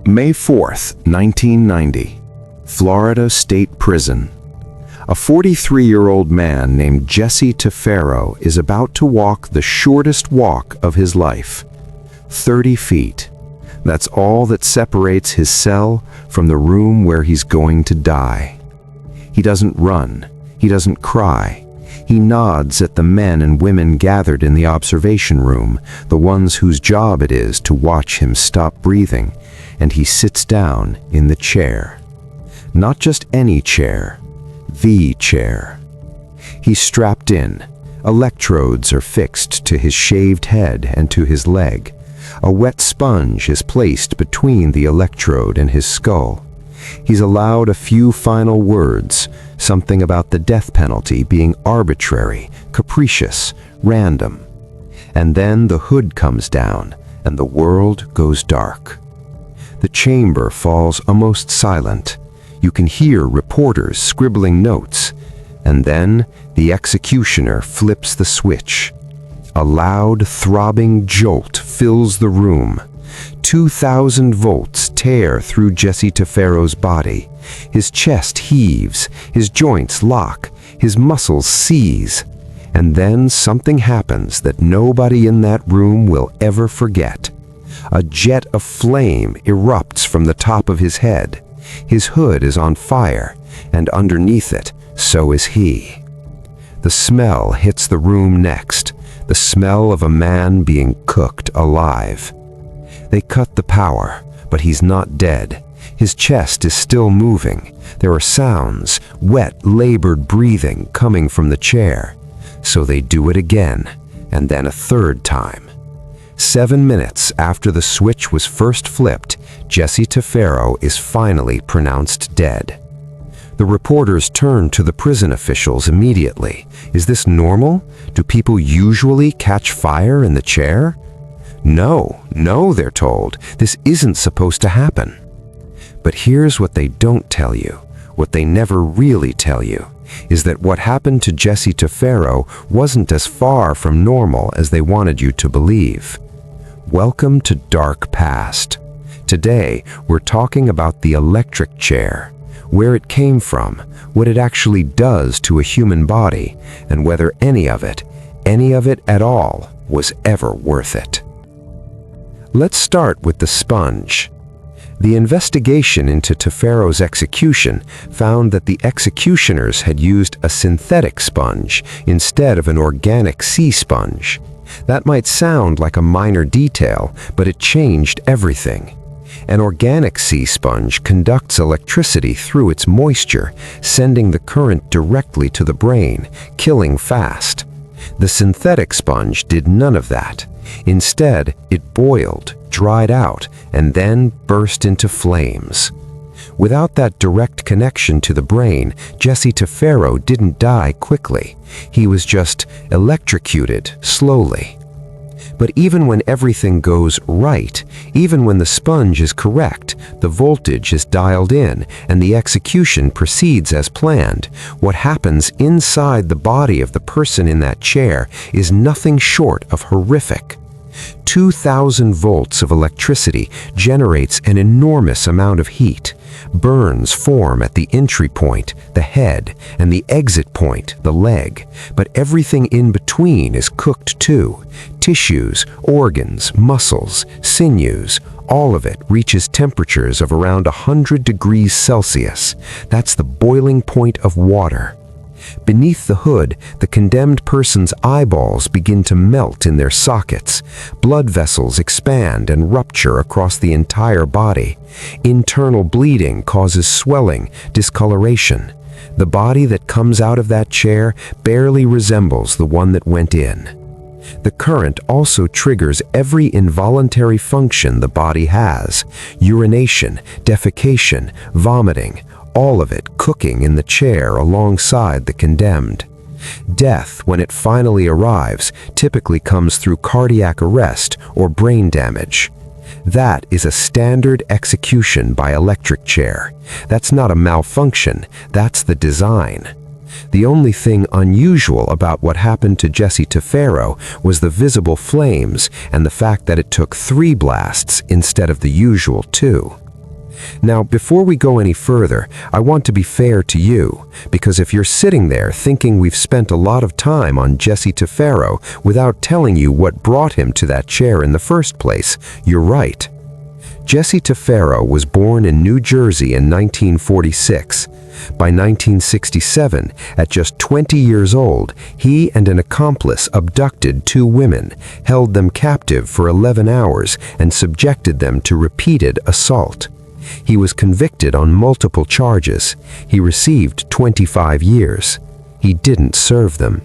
May 4th, 1990, Florida State Prison. A 43-year-old man named Jesse Tafero is about to walk the shortest walk of his life. 30 feet. That's all that separates his cell from the room where he's going to die. He doesn't run. He doesn't cry. He nods at the men and women gathered in the observation room, the ones whose job it is to watch him stop breathing, and he sits down in the chair. Not just any chair, the chair. He's strapped in. Electrodes are fixed to his shaved head and to his leg. A wet sponge is placed between the electrode and his skull. He's allowed a few final words, something about the death penalty being arbitrary, capricious, random. And then the hood comes down, and the world goes dark. The chamber falls almost silent. You can hear reporters scribbling notes, and then the executioner flips the switch. A loud, throbbing jolt fills the room. 2,000 volts tear through Jesse Tafero's body. His chest heaves, his joints lock, his muscles seize. And then something happens that nobody in that room will ever forget. A jet of flame erupts from the top of his head. His hood is on fire, and underneath it, so is he. The smell hits the room next, the smell of a man being cooked alive. They cut the power, but he's not dead. His chest is still moving. There are sounds, wet, labored breathing coming from the chair. So they do it again, and then a third time. 7 minutes after the switch was first flipped, Jesse Tafero is finally pronounced dead. The reporters turn to the prison officials immediately. Is this normal? Do people usually catch fire in the chair? No, they're told. This isn't supposed to happen. But here's what they don't tell you, what they never really tell you, is that what happened to Jesse Tafero wasn't as far from normal as they wanted you to believe. Welcome to Dark Past. Today, we're talking about the electric chair, where it came from, what it actually does to a human body, and whether any of it at all, was ever worth it. Let's start with the sponge. The investigation into Tafero's execution found that the executioners had used a synthetic sponge instead of an organic sea sponge. That might sound like a minor detail, but it changed everything. An organic sea sponge conducts electricity through its moisture, sending the current directly to the brain, killing fast. The synthetic sponge did none of that. Instead, it boiled, dried out, and then burst into flames. Without that direct connection to the brain, Jesse Tafero didn't die quickly. He was just electrocuted slowly. But even when everything goes right, even when the sponge is correct, the voltage is dialed in, and the execution proceeds as planned, what happens inside the body of the person in that chair is nothing short of horrific. 2,000 volts of electricity generates an enormous amount of heat. Burns form at the entry point, the head, and the exit point, the leg. But everything in between is cooked too. Tissues, organs, muscles, sinews, all of it reaches temperatures of around 100 degrees Celsius. That's the boiling point of water. Beneath the hood, the condemned person's eyeballs begin to melt in their sockets. Blood vessels expand and rupture across the entire body. Internal bleeding causes swelling, discoloration. The body that comes out of that chair barely resembles the one that went in. The current also triggers every involuntary function the body has: urination, defecation, vomiting, all of it cooking in the chair alongside the condemned. Death, when it finally arrives, typically comes through cardiac arrest or brain damage. That is a standard execution by electric chair. That's not a malfunction, that's the design. The only thing unusual about what happened to Jesse Tafero was the visible flames and the fact that it took 3 blasts instead of the usual 2. Now, before we go any further, I want to be fair to you, because if you're sitting there thinking we've spent a lot of time on Jesse Tafero without telling you what brought him to that chair in the first place, you're right. Jesse Tafero was born in New Jersey in 1946. By 1967, at just 20 years old, he and an accomplice abducted 2 women, held them captive for 11 hours, and subjected them to repeated assault. He was convicted on multiple charges. He received 25 years. He didn't serve them.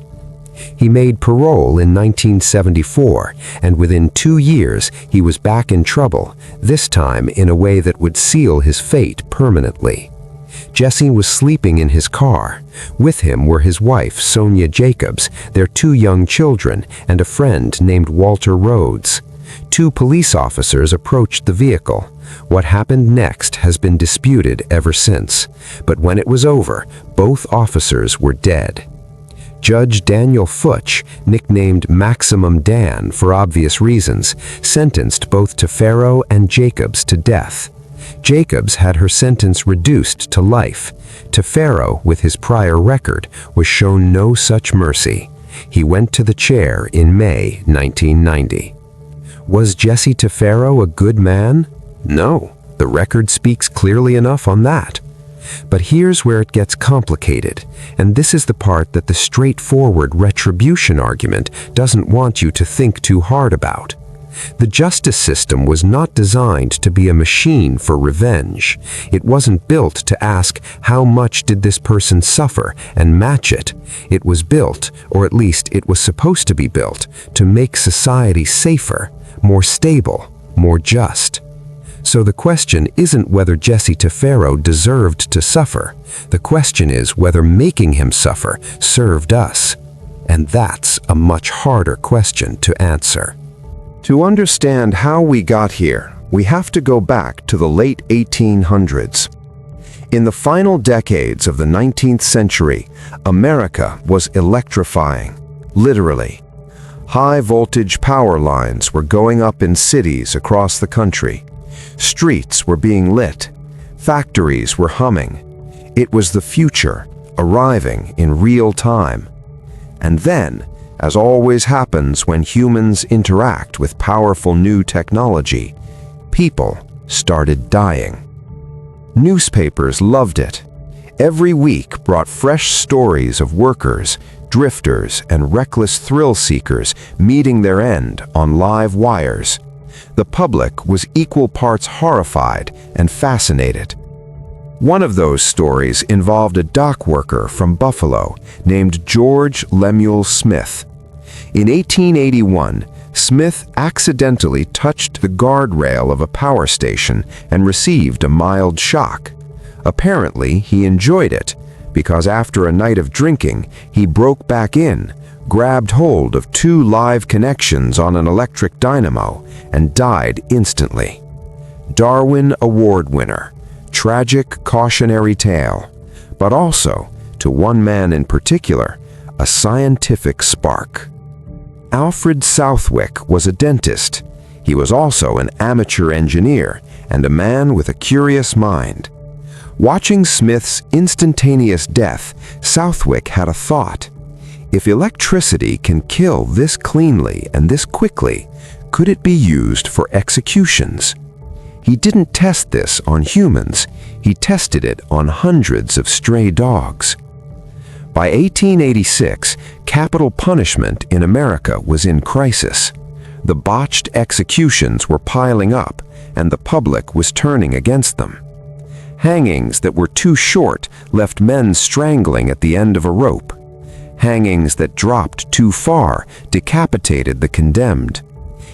He made parole in 1974, and within 2 years he was back in trouble, this time in a way that would seal his fate permanently. Jesse was sleeping in his car. With him were his wife, Sonia Jacobs, their 2 young children, and a friend named Walter Rhodes. 2 police officers approached the vehicle. What happened next has been disputed ever since, but when it was over, both officers were dead. Judge Daniel Futch, nicknamed Maximum Dan for obvious reasons, sentenced both Tafero and Jacobs to death. Jacobs had her sentence reduced to life. Tafero, with his prior record, was shown no such mercy. He went to the chair in May 1990. Was Jesse Tafero a good man? No, the record speaks clearly enough on that. But here's where it gets complicated, and this is the part that the straightforward retribution argument doesn't want you to think too hard about. The justice system was not designed to be a machine for revenge. It wasn't built to ask, how much did this person suffer, and match it. It was built, or at least it was supposed to be built, to make society safer, more stable, more just. So the question isn't whether Jesse Tafero deserved to suffer. The question is whether making him suffer served us. And that's a much harder question to answer. To understand how we got here, we have to go back to the late 1800s. In the final decades of the 19th century, America was electrifying, literally. High-voltage power lines were going up in cities across the country. Streets were being lit. Factories were humming. It was the future, arriving in real time. And then, as always happens when humans interact with powerful new technology, people started dying. Newspapers loved it. Every week brought fresh stories of workers, drifters, and reckless thrill-seekers meeting their end on live wires. The public was equal parts horrified and fascinated. One of those stories involved a dock worker from Buffalo named George Lemuel Smith. In 1881, Smith accidentally touched the guardrail of a power station and received a mild shock. Apparently, he enjoyed it, because after a night of drinking, he broke back in, grabbed hold of 2 live connections on an electric dynamo, and died instantly. Darwin Award winner, tragic cautionary tale, but also, to one man in particular, a scientific spark. Alfred Southwick was a dentist. He was also an amateur engineer and a man with a curious mind. Watching Smith's instantaneous death, Southwick had a thought. If electricity can kill this cleanly and this quickly, could it be used for executions? He didn't test this on humans. He tested it on hundreds of stray dogs. By 1886, capital punishment in America was in crisis. The botched executions were piling up, and the public was turning against them. Hangings that were too short left men strangling at the end of a rope. Hangings that dropped too far decapitated the condemned.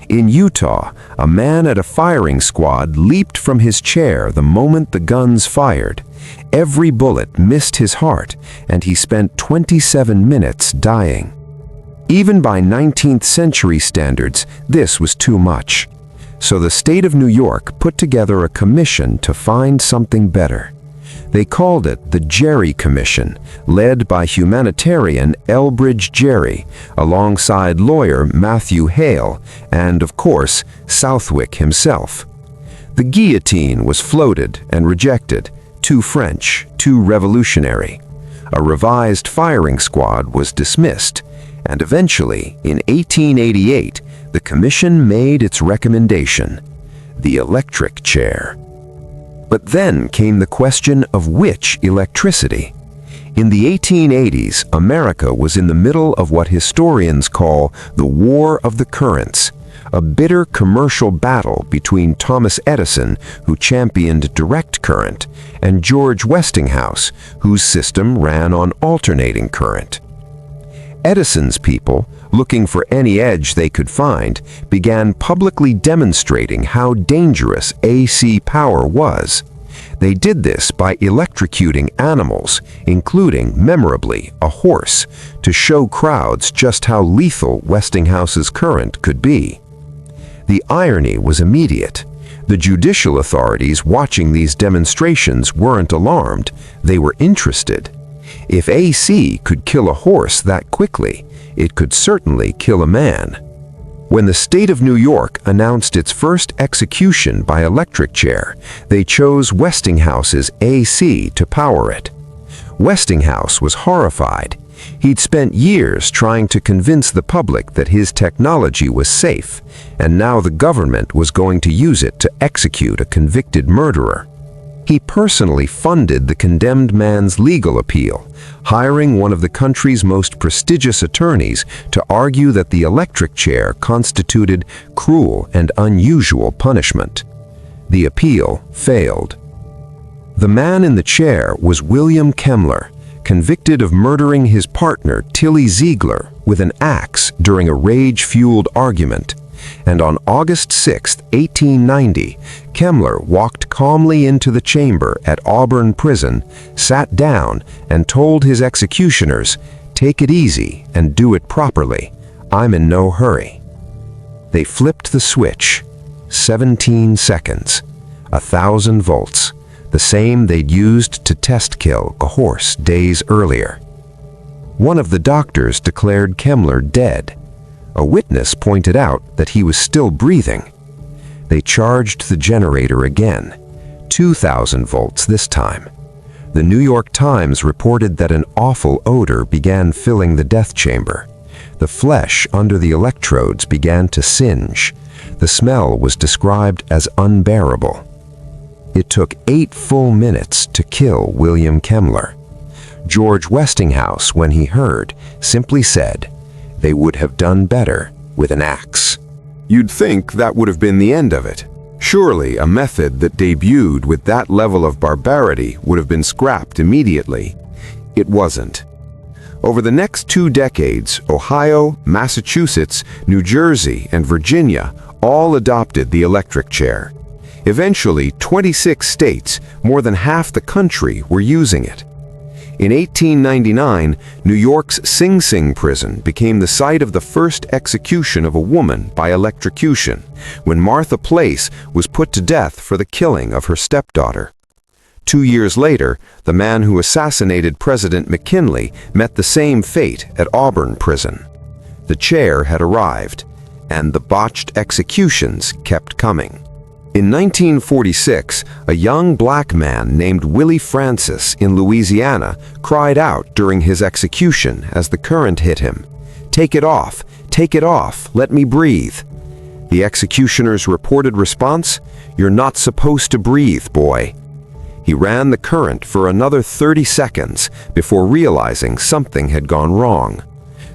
In Utah, a man at a firing squad leaped from his chair the moment the guns fired. Every bullet missed his heart, and he spent 27 minutes dying. Even by 19th century standards, this was too much. So the state of New York put together a commission to find something better. They called it the Gerry Commission, led by humanitarian Elbridge Gerry, alongside lawyer Matthew Hale, and, of course, Southwick himself. The guillotine was floated and rejected, too French, too revolutionary. A revised firing squad was dismissed, and eventually, in 1888, the commission made its recommendation: the electric chair. But then came the question of which electricity. In the 1880s, America was in the middle of what historians call the War of the Currents, a bitter commercial battle between Thomas Edison, who championed direct current, and George Westinghouse, whose system ran on alternating current. Edison's people, looking for any edge they could find, began publicly demonstrating how dangerous AC power was. They did this by electrocuting animals, including, memorably, a horse, to show crowds just how lethal Westinghouse's current could be. The irony was immediate. The judicial authorities watching these demonstrations weren't alarmed, they were interested. If AC could kill a horse that quickly, it could certainly kill a man. When the state of New York announced its first execution by electric chair, they chose Westinghouse's AC to power it. Westinghouse was horrified. He'd spent years trying to convince the public that his technology was safe, and now the government was going to use it to execute a convicted murderer. He personally funded the condemned man's legal appeal, hiring one of the country's most prestigious attorneys to argue that the electric chair constituted cruel and unusual punishment. The appeal failed. The man in the chair was William Kemmler, convicted of murdering his partner Tilly Ziegler with an axe during a rage-fueled argument. And on August 6, 1890, Kemmler walked calmly into the chamber at Auburn Prison, sat down, and told his executioners, "Take it easy and do it properly. I'm in no hurry." They flipped the switch. 17 seconds. 1,000 volts. The same they'd used to test kill a horse days earlier. One of the doctors declared Kemmler dead. A witness pointed out that he was still breathing. They charged the generator again, 2,000 volts this time. The New York Times reported that an awful odor began filling the death chamber. The flesh under the electrodes began to singe. The smell was described as unbearable. It took 8 full minutes to kill William Kemmler. George Westinghouse, when he heard, simply said, "They would have done better with an axe." You'd think that would have been the end of it. Surely a method that debuted with that level of barbarity would have been scrapped immediately. It wasn't. Over the next 2 decades, Ohio, Massachusetts, New Jersey, and Virginia all adopted the electric chair. Eventually, 26 states, more than half the country, were using it. In 1899, New York's Sing Sing prison became the site of the first execution of a woman by electrocution, when Martha Place was put to death for the killing of her stepdaughter. 2 years later, the man who assassinated President McKinley met the same fate at Auburn Prison. The chair had arrived, and the botched executions kept coming. In 1946, a young black man named Willie Francis in Louisiana cried out during his execution as the current hit him, take it off, let me breathe." The executioner's reported response, "You're not supposed to breathe, boy." He ran the current for another 30 seconds before realizing something had gone wrong.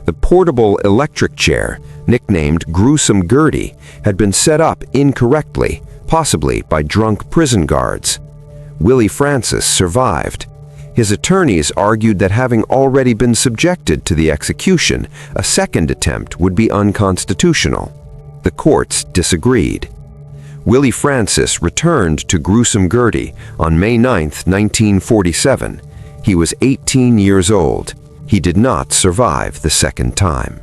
The portable electric chair, nicknamed Gruesome Gertie, had been set up incorrectly, possibly by drunk prison guards. Willie Francis survived. His attorneys argued that having already been subjected to the execution, a second attempt would be unconstitutional. The courts disagreed. Willie Francis returned to Gruesome Gertie on May 9, 1947. He was 18 years old. He did not survive the second time.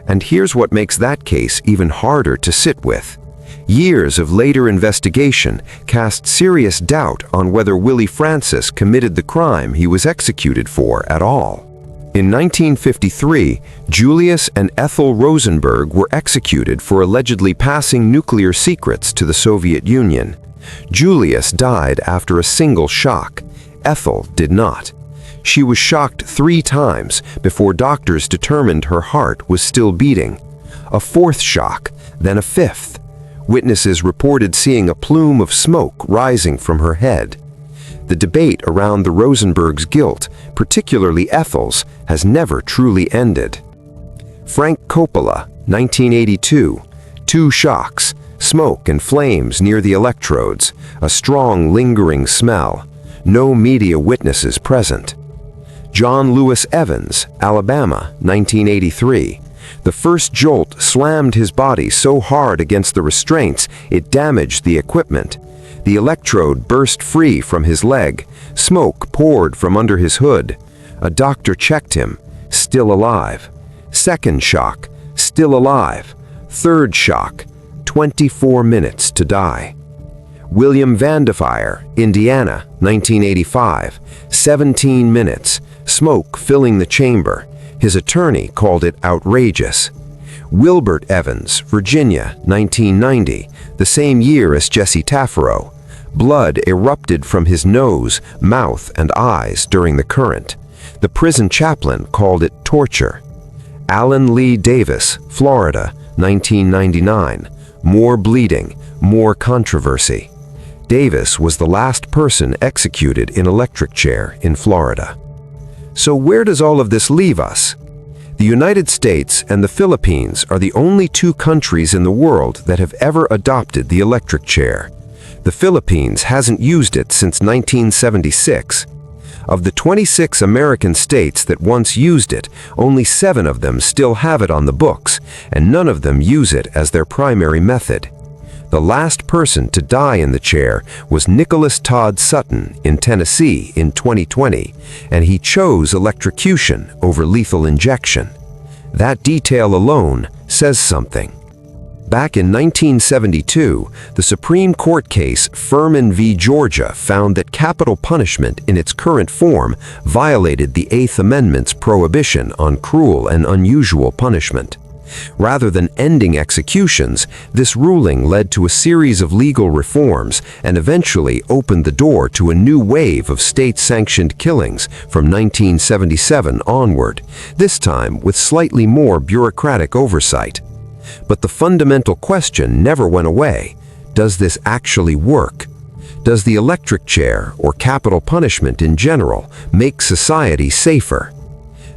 And here's what makes that case even harder to sit with. Years of later investigation cast serious doubt on whether Willie Francis committed the crime he was executed for at all. In 1953, Julius and Ethel Rosenberg were executed for allegedly passing nuclear secrets to the Soviet Union. Julius died after a single shock. Ethel did not. She was shocked 3 times before doctors determined her heart was still beating. A 4th shock, then a 5th. Witnesses reported seeing a plume of smoke rising from her head. The debate around the Rosenbergs' guilt, particularly Ethel's, has never truly ended. Frank Coppola, 1982. 2 shocks, smoke and flames near the electrodes, a strong lingering smell. No media witnesses present. John Lewis Evans, Alabama, 1983. The first jolt slammed his body so hard against the restraints it damaged the equipment. The electrode burst free from his leg. Smoke poured from under his hood. A doctor checked him, still alive. Second shock, still alive. Third shock, 24 minutes to die. William Vanderfire, Indiana, 1985. 17 minutes, smoke filling the chamber. His attorney called it outrageous. Wilbert Evans, Virginia, 1990, the same year as Jesse Tafero. Blood erupted from his nose, mouth, and eyes during the current. The prison chaplain called it torture. Alan Lee Davis, Florida, 1999. More bleeding, more controversy. Davis was the last person executed in electric chair in Florida. So where does all of this leave us? The United States and the Philippines are the only 2 countries in the world that have ever adopted the electric chair. The Philippines hasn't used it since 1976. Of the 26 American states that once used it, only 7 of them still have it on the books, and none of them use it as their primary method. The last person to die in the chair was Nicholas Todd Sutton in Tennessee in 2020, and he chose electrocution over lethal injection. That detail alone says something. Back in 1972, the Supreme Court case Furman v. Georgia found that capital punishment in its current form violated the 8th Amendment's prohibition on cruel and unusual punishment. Rather than ending executions, this ruling led to a series of legal reforms and eventually opened the door to a new wave of state-sanctioned killings from 1977 onward, this time with slightly more bureaucratic oversight. But the fundamental question never went away. Does this actually work? Does the electric chair, or capital punishment in general, make society safer?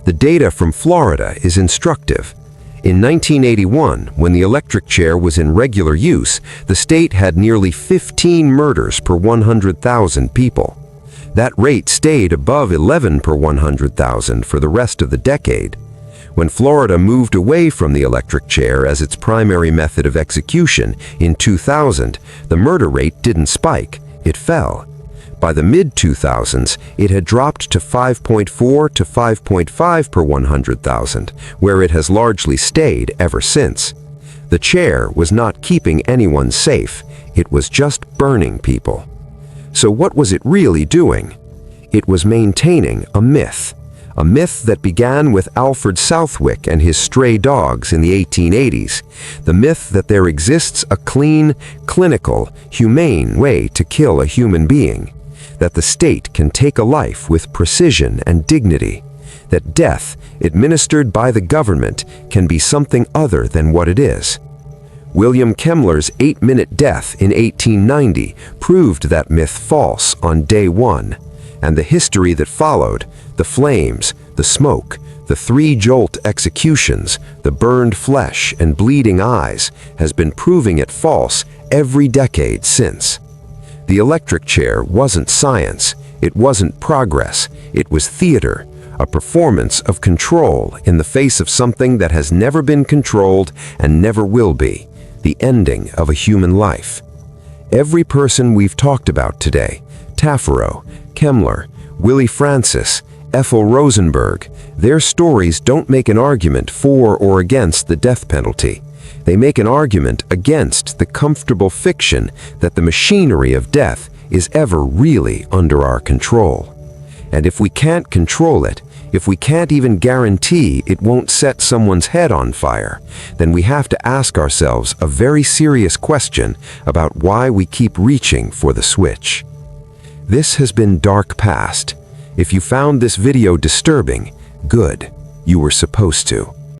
The data from Florida is instructive. In 1981, when the electric chair was in regular use, the state had nearly 15 murders per 100,000 people. That rate stayed above 11 per 100,000 for the rest of the decade. When Florida moved away from the electric chair as its primary method of execution in 2000, the murder rate didn't spike, it fell. By the mid-2000s, it had dropped to 5.4 to 5.5 per 100,000, where it has largely stayed ever since. The chair was not keeping anyone safe, it was just burning people. So what was it really doing? It was maintaining a myth that began with Alfred Southwick and his stray dogs in the 1880s, the myth that there exists a clean, clinical, humane way to kill a human being, that the state can take a life with precision and dignity, that death, administered by the government, can be something other than what it is. William Kemmler's 8-minute death in 1890 proved that myth false on day 1, and the history that followed, the flames, the smoke, the 3-jolt executions, the burned flesh and bleeding eyes, has been proving it false every decade since. The electric chair wasn't science, it wasn't progress, it was theater, a performance of control in the face of something that has never been controlled and never will be, the ending of a human life. Every person we've talked about today, Tafero, Kemmler, Willie Francis, Ethel Rosenberg, their stories don't make an argument for or against the death penalty. They make an argument against the comfortable fiction that the machinery of death is ever really under our control. And if we can't control it, If we can't even guarantee it won't set someone's head on fire, then we have to ask ourselves a very serious question about why we keep reaching for the switch. This has been Dark Past. If you found this video disturbing, good. You were supposed to.